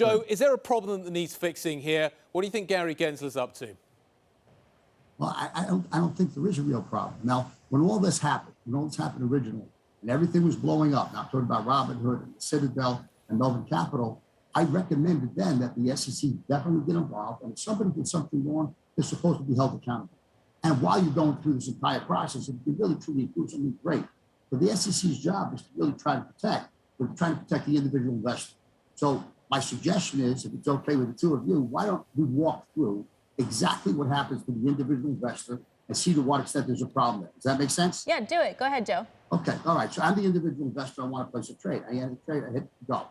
Joe, is there a problem that needs fixing here? What do you think Gary Gensler's up to? Well, I don't think there is a real problem. Now, when all this happened originally, and everything was blowing up, now I'm talking about Robinhood and the Citadel and Melvin Capital, I recommended then that the SEC definitely get involved, and if somebody did something wrong, they're supposed to be held accountable. And while you're going through this entire process, if you really truly do something great, but the SEC's job is to really try to protect the individual investor. So my suggestion is, if it's okay with the two of you, why don't we walk through exactly what happens to the individual investor and see to what extent there's a problem there. Does that make sense? Yeah, do it. Go ahead, Joe. Okay, all right. So I'm the individual investor. I want to place a trade. I enter the trade. I hit go.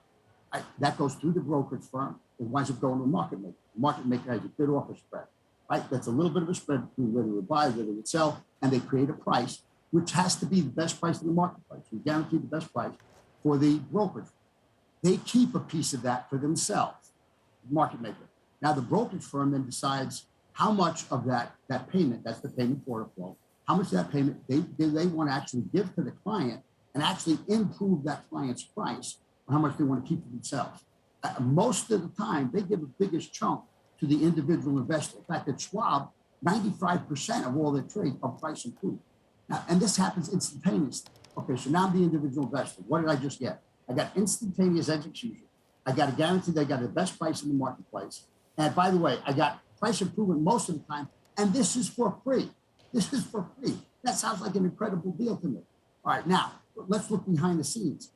That goes through the brokerage firm. It winds up going to a market maker. The market maker has a bid offer spread, right? That's a little bit of a spread between whether they buy, whether they sell, and they create a price, which has to be the best price in the marketplace. You guarantee the best price for the brokerage. They keep a piece of that for themselves, the market maker. Now, the brokerage firm then decides how much of that payment, that's the payment for order flow, how much of that payment they want to actually give to the client and actually improve that client's price, or how much they want to keep for themselves. Most of the time, they give the biggest chunk to the individual investor. In fact, at Schwab, 95% of all their trades are price improved. Now, and this happens instantaneously. Okay, so now I'm the individual investor. What did I just get? I got instantaneous execution. I got a guarantee that I got the best price in the marketplace. And by the way, I got price improvement most of the time, and this is for free. This is for free. That sounds like an incredible deal to me. All right, now, let's look behind the scenes.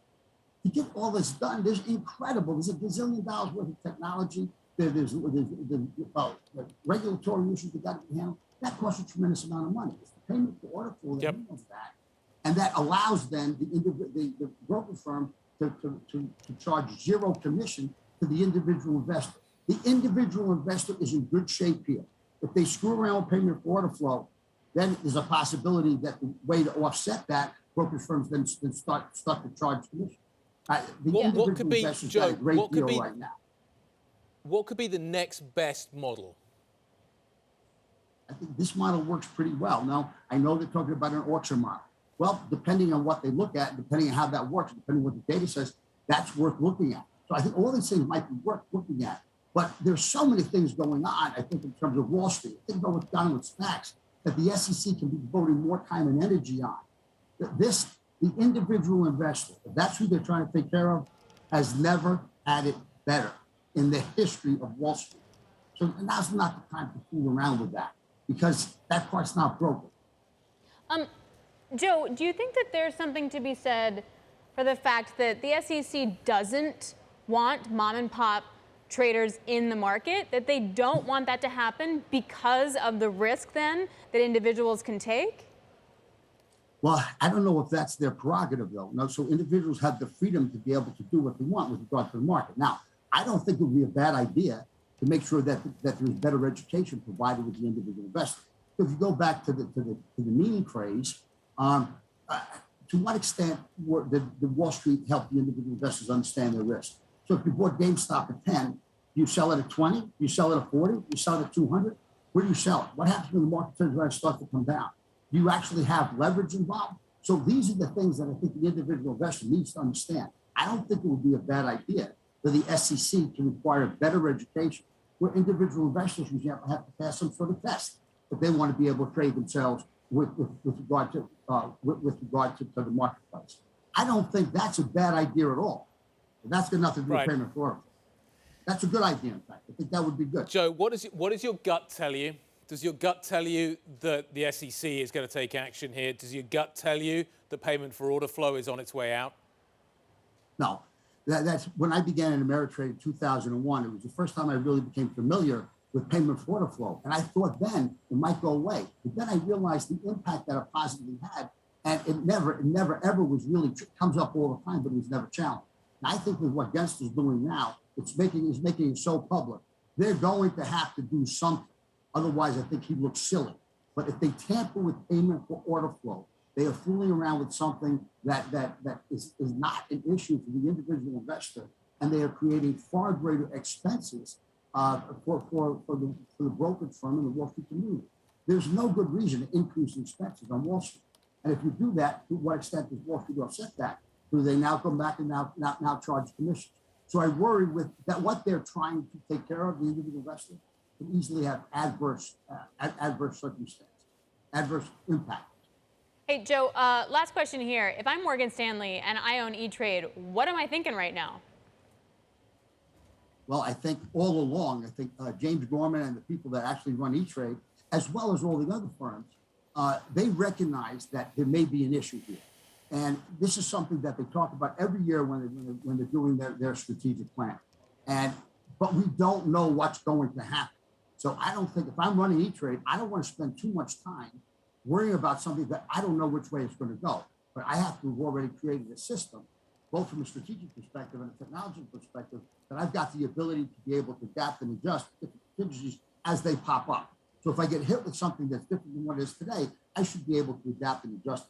To get all this done, there's a gazillion dollars worth of technology. There's regulatory issues that got to be handled. That costs a tremendous amount of money. It's the payment for order flow that handles that. And that allows then the broker firm to charge zero commission to the individual investor. The individual investor is in good shape here. If they screw around with payment for order flow, then there's a possibility that the way to offset that, brokerage firms then start to charge commission. What could be, Joe, right now. What could be the next best model? I think this model works pretty well. Now, I know they're talking about an auction model. Well, depending on what they look at, depending on how that works, depending on what the data says, that's worth looking at. So I think all these things might be worth looking at. But there's so many things going on, I think, in terms of Wall Street. Think about what's done with SPACs that the SEC can be devoting more time and energy on. The individual investor, if that's who they're trying to take care of, has never had it better in the history of Wall Street. So now's not the time to fool around with that because that part's not broken. Joe, do you think that there's something to be said for the fact that the SEC doesn't want mom and pop traders in the market, that they don't want that to happen because of the risk then that individuals can take? Well, I don't know if that's their prerogative, though. No, so individuals have the freedom to be able to do what they want with regard to the market. Now, I don't think it would be a bad idea to make sure that there's better education provided with the individual investor. So if you go back to the meme craze, to what extent the Wall Street helped the individual investors understand their risk? So if you bought GameStop at 10, you sell it at 20, you sell it at 40, you sell it at 200. Where do you sell it? What happens when the market turns around and starts to come down? Do you actually have leverage involved? So these are the things that I think the individual investor needs to understand. I don't think it would be a bad idea for the SEC to require better education, where individual investors, for example, have to pass some sort of test if they want to be able to trade themselves with regard to the marketplace. I don't think that's a bad idea at all. That's got nothing to do with payment for order. That's a good idea, in fact. I think that would be good. Joe, what does your gut tell you? Does your gut tell you that the SEC is going to take action here? Does your gut tell you that payment for order flow is on its way out? No. That's when I began in Ameritrade in 2001. It was the first time I really became familiar with payment for order flow. And I thought then it might go away. But then I realized the impact that it positively had. And it never, ever was really, comes up all the time, but it was never challenged. And I think with what Gensler's doing now, it's making it so public. They're going to have to do something. Otherwise, I think he looks silly. But if they tamper with payment for order flow, they are fooling around with something that is not an issue for the individual investor, and they are creating far greater expenses for the brokerage firm and the Wall Street community. There's no good reason to increase expenses on Wall Street. And if you do that, to what extent does Wall Street offset that? Do they now come back and now charge commissions? So I worry with that what they're trying to take care of, the individual investor, can easily have adverse circumstance, adverse impact. Hey, Joe, last question here. If I'm Morgan Stanley and I own E-Trade, what am I thinking right now? Well, I think all along, James Gorman and the people that actually run E-Trade, as well as all the other firms, they recognize that there may be an issue here. And this is something that they talk about every year when they're doing their strategic plan. But we don't know what's going to happen. So I don't think, if I'm running E-Trade, I don't want to spend too much time worrying about something that I don't know which way it's going to go. But I have to have already created a system, both from a strategic perspective and a technology perspective, that I've got the ability to be able to adapt and adjust different contingencies as they pop up. So if I get hit with something that's different than what it is today, I should be able to adapt and adjust